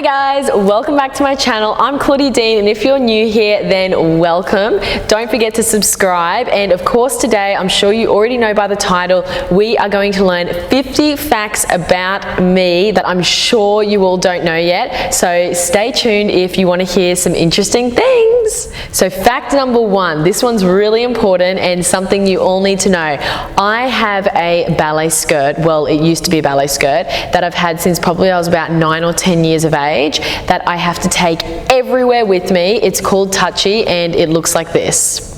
guys, welcome back to my channel. I'm Claudie Dean, and if you're new here, then welcome. Don't forget to subscribe, and of course today, I'm sure you already know by the title, we are going to learn 50 facts about me that I'm sure you all don't know yet. So stay tuned if you want to hear some interesting things. So fact number one, this one's really important and something you all need to know. I have a ballet skirt, well it used to be a ballet skirt, that I've had since probably I was about 9 or 10 years of age, that I have to take everywhere with me. It's called Touchy and it looks like this.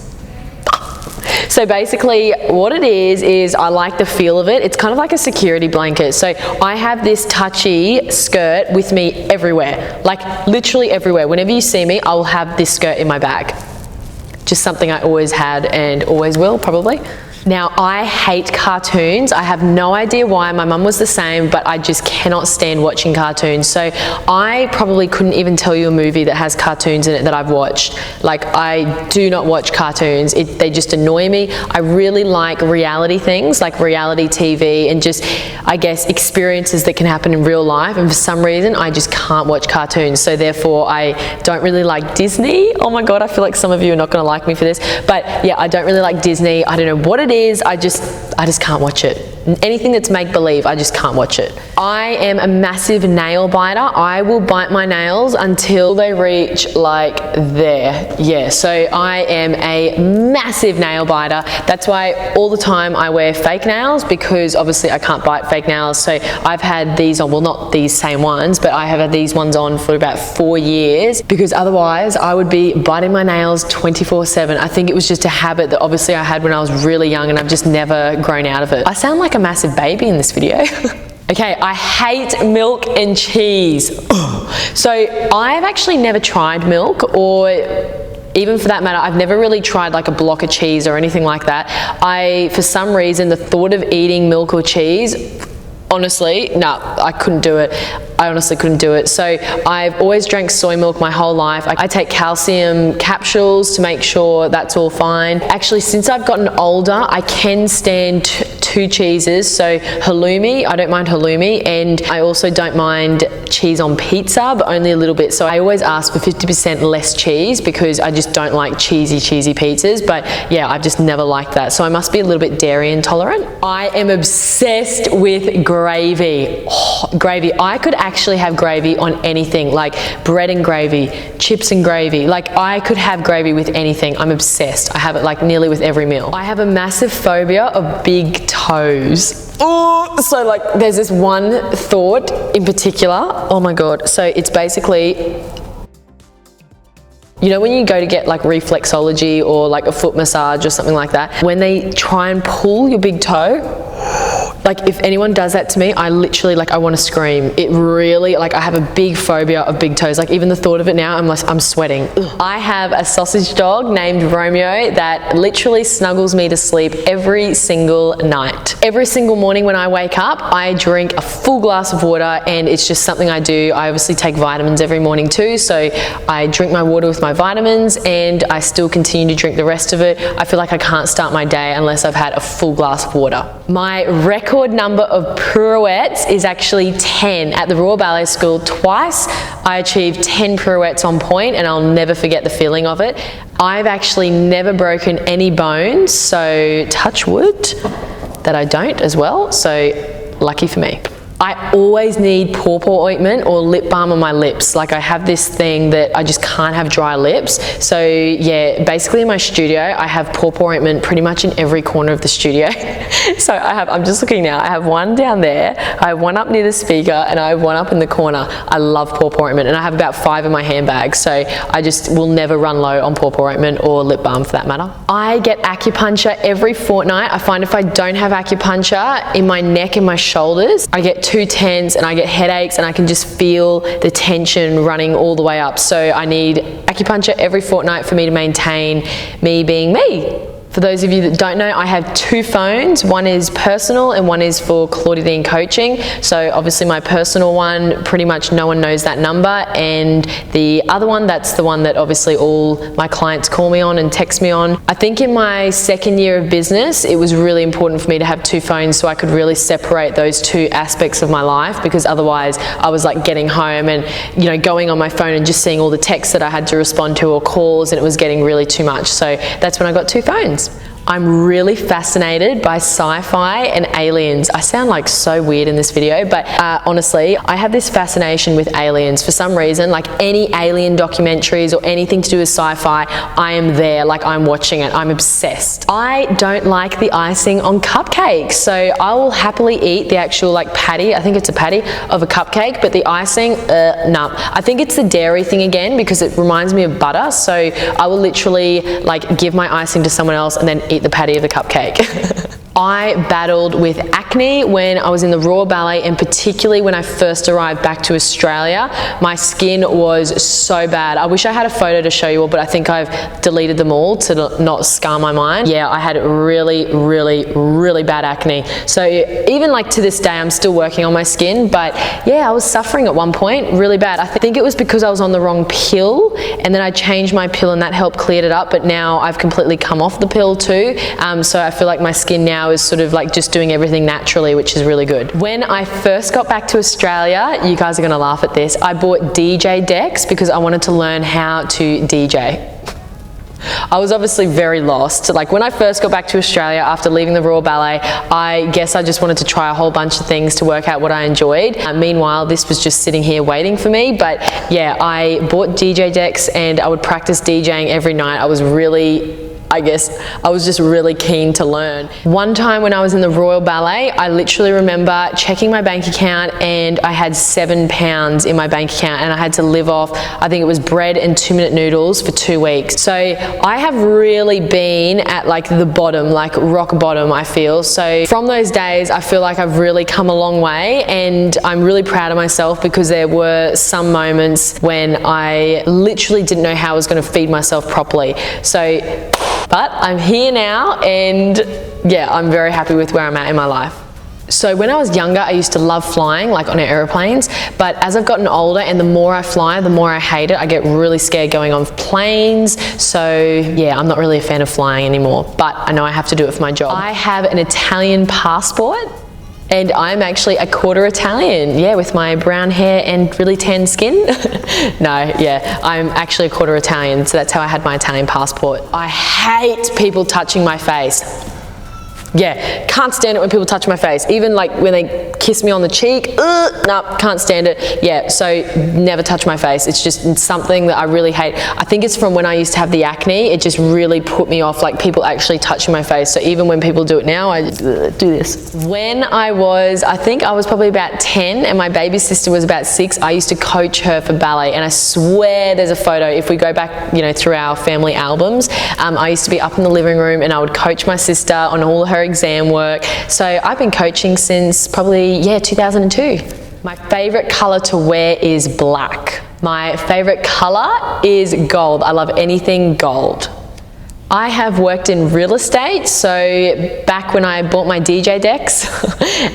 So basically what it is I like the feel of it. It's kind of like a security blanket. So I have this Touchy skirt with me everywhere, like literally everywhere. Whenever you see me, I will have this skirt in my bag. Just something I always had and always will probably. Now, I hate cartoons. I have no idea why. My mum was the same, but I just cannot stand watching cartoons. So I probably couldn't even tell you a movie that has cartoons in it that I've watched. Like, I do not watch cartoons. They just annoy me. I really like reality things, like reality TV and just, I guess, experiences that can happen in real life. And for some reason, I just can't watch cartoons. So therefore, I don't really like Disney. Oh my God, I feel like some of you are not gonna like me for this. But yeah, I don't really like Disney. I don't know what it is, I just can't watch it. Anything that's make-believe, I just can't watch it. I am a massive nail biter. I will bite my nails until they reach like there. Yeah, so I am a massive nail biter. That's why all the time I wear fake nails, because obviously I can't bite fake nails. So I've had these on, well not these same ones, but I have had these ones on for about 4 years, because otherwise I would be biting my nails 24/7. I think it was just a habit that obviously I had when I was really young and I've just never grown out of it. I sound like a massive baby in this video. Okay, I hate milk and cheese. So I've actually never tried milk, or even for that matter, I've never really tried like a block of cheese or anything like that. For some reason, the thought of eating milk or cheese, honestly, no, I couldn't do it. I honestly couldn't do it. So I've always drank soy milk my whole life. I take calcium capsules to make sure that's all fine. Actually, since I've gotten older, I can stand two cheeses. So halloumi, I don't mind halloumi, and I also don't mind cheese on pizza, but only a little bit. So I always ask for 50% less cheese because I just don't like cheesy pizzas. But yeah, I've just never liked that. So I must be a little bit dairy intolerant. I am obsessed with gravy. Oh, gravy. I could actually have gravy on anything, like bread and gravy, chips and gravy. Like I could have gravy with anything. I'm obsessed. I have it like nearly with every meal. I have a massive phobia of big toes. Oh, so like there's this one thought in particular. Oh my God. So it's basically, you know when you go to get like reflexology or like a foot massage or something like that, when they try and pull your big toe, like if anyone does that to me, I literally like, I want to scream. It really, like I have a big phobia of big toes. Like even the thought of it now, I'm sweating. Ugh. I have a sausage dog named Romeo that literally snuggles me to sleep every single night. Every single morning when I wake up, I drink a full glass of water, and it's just something I do. I obviously take vitamins every morning too. So I drink my water with my vitamins, and I still continue to drink the rest of it. I feel like I can't start my day unless I've had a full glass of water. My record number of pirouettes is actually 10. At the Royal Ballet School, twice I achieved 10 pirouettes on point, and I'll never forget the feeling of it. I've actually never broken any bones, so touch wood that I don't as well, so lucky for me. I always need pawpaw ointment or lip balm on my lips. Like I have this thing that I just can't have dry lips. So yeah, basically in my studio, I have pawpaw ointment pretty much in every corner of the studio. So I'm just looking now, I have one down there, I have one up near the speaker, and I have one up in the corner. I love pawpaw ointment, and I have about 5 in my handbag. So I just will never run low on pawpaw ointment or lip balm for that matter. I get acupuncture every fortnight. I find if I don't have acupuncture in my neck and my shoulders, I get too tense and I get headaches, and I can just feel the tension running all the way up. So I need acupuncture every fortnight for me to maintain me being me. For those of you that don't know, I have 2 phones. One is personal and one is for Claudie Dean Coaching. So obviously my personal one, pretty much no one knows that number. And the other one, that's the one that obviously all my clients call me on and text me on. I think in my 2nd year of business, it was really important for me to have 2 phones so I could really separate those 2 aspects of my life, because otherwise I was like getting home and, you know, going on my phone and just seeing all the texts that I had to respond to or calls, and it was getting really too much. So that's when I got 2 phones. I'm really fascinated by sci-fi and aliens. I sound like so weird in this video, but honestly, I have this fascination with aliens. For some reason, like any alien documentaries or anything to do with sci-fi, I am there, like I'm watching it. I'm obsessed. I don't like the icing on cupcakes, so I will happily eat the actual like patty, I think it's a patty, of a cupcake, but the icing, nah. I think it's the dairy thing again, because it reminds me of butter, so I will literally like give my icing to someone else and then eat the patty of the cupcake. I battled with acne when I was in the Royal Ballet, and particularly when I first arrived back to Australia. My skin was so bad. I wish I had a photo to show you all, but I think I've deleted them all to not scar my mind. Yeah, I had really, really, really bad acne. So even like to this day, I'm still working on my skin, but yeah, I was suffering at one point really bad. I think it was because I was on the wrong pill, and then I changed my pill and that helped clear it up, but now I've completely come off the pill too. So I feel like my skin now is sort of like just doing everything naturally, which is really good. When I first got back to Australia, you guys are gonna laugh at this, I bought DJ decks because I wanted to learn how to DJ. I was obviously very lost. Like when I first got back to Australia after leaving the Royal Ballet, I guess I just wanted to try a whole bunch of things to work out what I enjoyed. Meanwhile, this was just sitting here waiting for me. But yeah, I bought DJ decks and I would practice DJing every night. I was just really keen to learn. One time when I was in the Royal Ballet, I literally remember checking my bank account and I had £7 in my bank account, and I had to live off, I think it was bread and 2-minute noodles for 2 weeks. So I have really been at like the bottom, like rock bottom, I feel. So from those days, I feel like I've really come a long way, and I'm really proud of myself because there were some moments when I literally didn't know how I was going to feed myself properly. But I'm here now, and yeah, I'm very happy with where I'm at in my life. So when I was younger, I used to love flying, like on airplanes, but as I've gotten older and the more I fly, the more I hate it. I get really scared going on planes. So yeah, I'm not really a fan of flying anymore, but I know I have to do it for my job. I have an Italian passport, and I'm actually a quarter Italian, yeah, with my brown hair and really tan skin. No, yeah, I'm actually a quarter Italian, so that's how I had my Italian passport. I hate people touching my face. Yeah, can't stand it when people touch my face. Even like when they kiss me on the cheek, no, can't stand it. Yeah, so never touch my face. It's just something that I really hate. I think it's from when I used to have the acne. It just really put me off, like people actually touching my face. So even when people do it now, I just do this. When I think I was probably about 10 and my baby sister was about 6, I used to coach her for ballet, and I swear there's a photo, if we go back, you know, through our family albums, I used to be up in the living room and I would coach my sister on all her exam work. So I've been coaching since probably, yeah, 2002. My favorite color to wear is black. My favorite color is gold. I love anything gold. I have worked in real estate, so back when I bought my DJ decks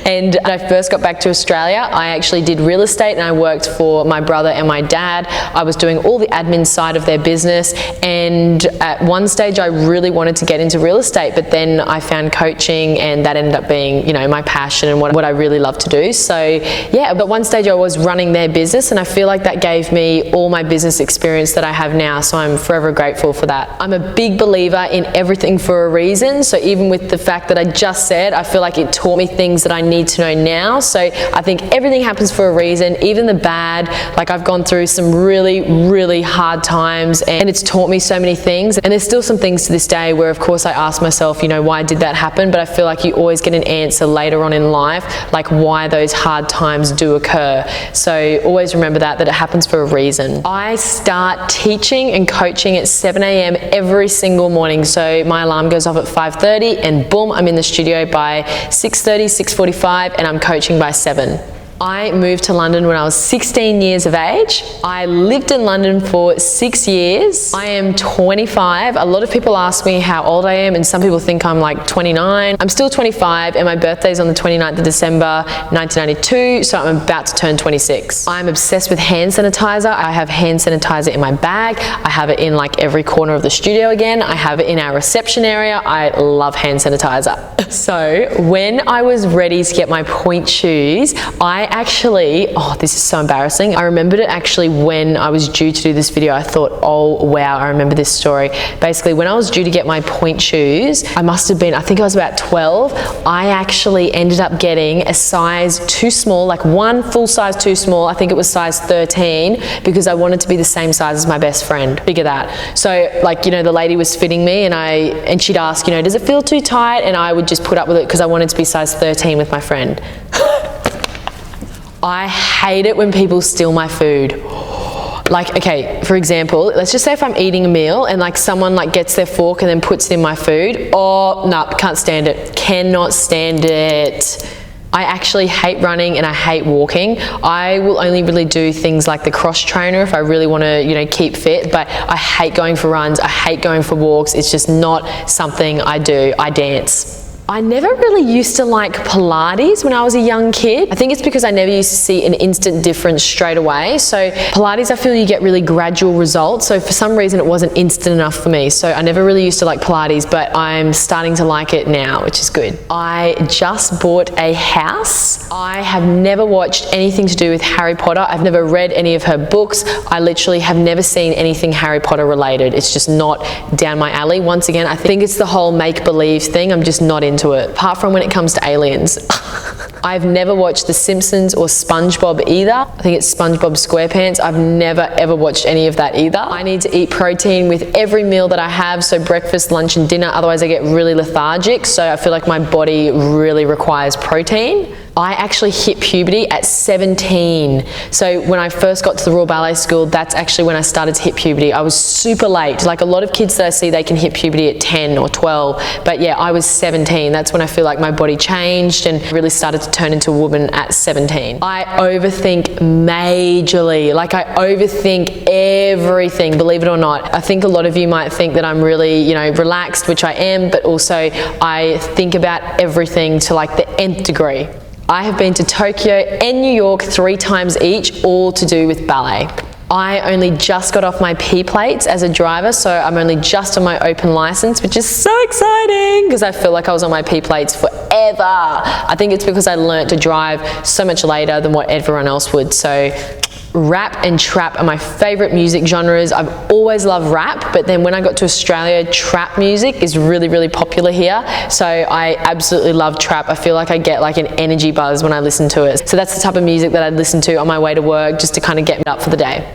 and I first got back to Australia, I actually did real estate and I worked for my brother and my dad. I was doing all the admin side of their business, and at one stage I really wanted to get into real estate, but then I found coaching and that ended up being, you know, my passion and what I really love to do. So yeah, but one stage I was running their business, and I feel like that gave me all my business experience that I have now, so I'm forever grateful for that. I'm a big believer in everything for a reason. So even with the fact that I just said, I feel like it taught me things that I need to know now. So I think everything happens for a reason, even the bad. Like I've gone through some really, really hard times, and it's taught me so many things. And there's still some things to this day where of course I ask myself, you know, why did that happen? But I feel like you always get an answer later on in life, like why those hard times do occur. So always remember that it happens for a reason. I start teaching and coaching at 7 a.m. every single morning. So my alarm goes off at 5:30 and boom, I'm in the studio by 6:30, 6:45, and I'm coaching by 7. I moved to London when I was 16 years of age. I lived in London for 6 years. I am 25. A lot of people ask me how old I am, and some people think I'm like 29. I'm still 25, and my birthday is on the 29th of December, 1992, so I'm about to turn 26. I'm obsessed with hand sanitizer. I have hand sanitizer in my bag. I have it in like every corner of the studio again. I have it in our reception area. I love hand sanitizer. So when I was ready to get my point shoes, I actually, oh, this is so embarrassing. I remembered it actually when I was due to do this video. I thought, oh wow, I remember this story. Basically, when I was due to get my point shoes, I must have been, I think I was about 12. I actually ended up getting a size too small, like one full size too small. I think it was size 13, because I wanted to be the same size as my best friend. Figure that. So like, you know, the lady was fitting me, and she'd ask, you know, does it feel too tight? And I would just put up with it because I wanted to be size 13 with my friend. I hate it when people steal my food. Like, okay, for example, let's just say if I'm eating a meal and like someone like gets their fork and then puts it in my food. Oh, no, can't stand it. Cannot stand it. I actually hate running and I hate walking. I will only really do things like the cross trainer if I really want to, you know, keep fit, but I hate going for runs. I hate going for walks. It's just not something I do. I dance. I never really used to like Pilates when I was a young kid. I think it's because I never used to see an instant difference straight away. So Pilates, I feel you get really gradual results. So for some reason it wasn't instant enough for me. So I never really used to like Pilates, but I'm starting to like it now, which is good. I just bought a house. I have never watched anything to do with Harry Potter. I've never read any of her books. I literally have never seen anything Harry Potter related. It's just not down my alley. Once again, I think it's the whole make-believe thing. I'm just not into it, apart from when it comes to aliens. I've never watched The Simpsons or SpongeBob either. I think it's SpongeBob SquarePants. I've never ever watched any of that either. I need to eat protein with every meal that I have, so breakfast, lunch and dinner, otherwise I get really lethargic, so I feel like my body really requires protein. I actually hit puberty at 17. So when I first got to the Royal Ballet School, that's actually when I started to hit puberty. I was super late. Like a lot of kids that I see, they can hit puberty at 10 or 12. But yeah, I was 17. That's when I feel like my body changed and really started to turn into a woman at 17. I overthink majorly. Like I overthink everything, believe it or not. I think a lot of you might think that I'm really, you know, relaxed, which I am, but also I think about everything to like the nth degree. I have been to Tokyo and New York 3 times each, all to do with ballet. I only just got off my P plates as a driver, so I'm only just on my open license, which is so exciting because I feel like I was on my P plates forever. I think it's because I learnt to drive so much later than what everyone else would. So rap and trap are my favorite music genres. I've always loved rap, but then when I got to Australia, trap music is really, really popular here. So I absolutely love trap. I feel like I get like an energy buzz when I listen to it. So that's the type of music that I'd listen to on my way to work just to kind of get me up for the day.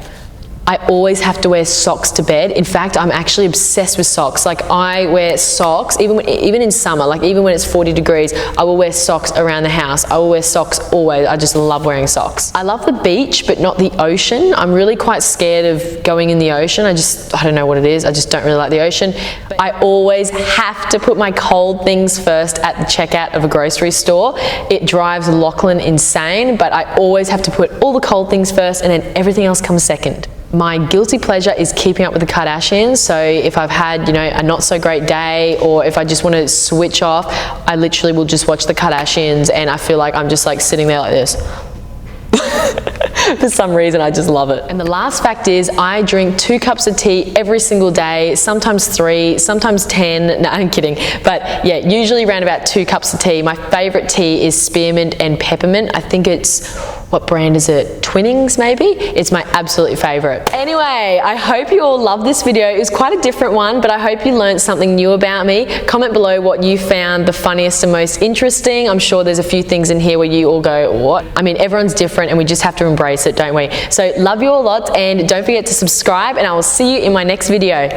I always have to wear socks to bed. In fact, I'm actually obsessed with socks. Like I wear socks, even in summer, like even when it's 40 degrees, I will wear socks around the house. I will wear socks always. I just love wearing socks. I love the beach, but not the ocean. I'm really quite scared of going in the ocean. I don't know what it is. I just don't really like the ocean. I always have to put my cold things first at the checkout of a grocery store. It drives Lachlan insane, but I always have to put all the cold things first and then everything else comes second. My guilty pleasure is keeping up with the Kardashians. So if I've had, you know, a not so great day, or if I just want to switch off, I literally will just watch the Kardashians and I feel like I'm just like sitting there like this. For some reason, I just love it. And the last fact is I drink 2 cups of tea every single day, sometimes 3, sometimes 10. No, I'm kidding. But yeah, usually around about 2 cups of tea. My favorite tea is spearmint and peppermint. I think it's, what brand is it? Twinings maybe? It's my absolute favorite. Anyway, I hope you all loved this video. It was quite a different one, but I hope you learned something new about me. Comment below what you found the funniest and most interesting. I'm sure there's a few things in here where you all go, what? I mean, everyone's different and we just have to embrace it, don't we? So love you all lots, and don't forget to subscribe, and I will see you in my next video.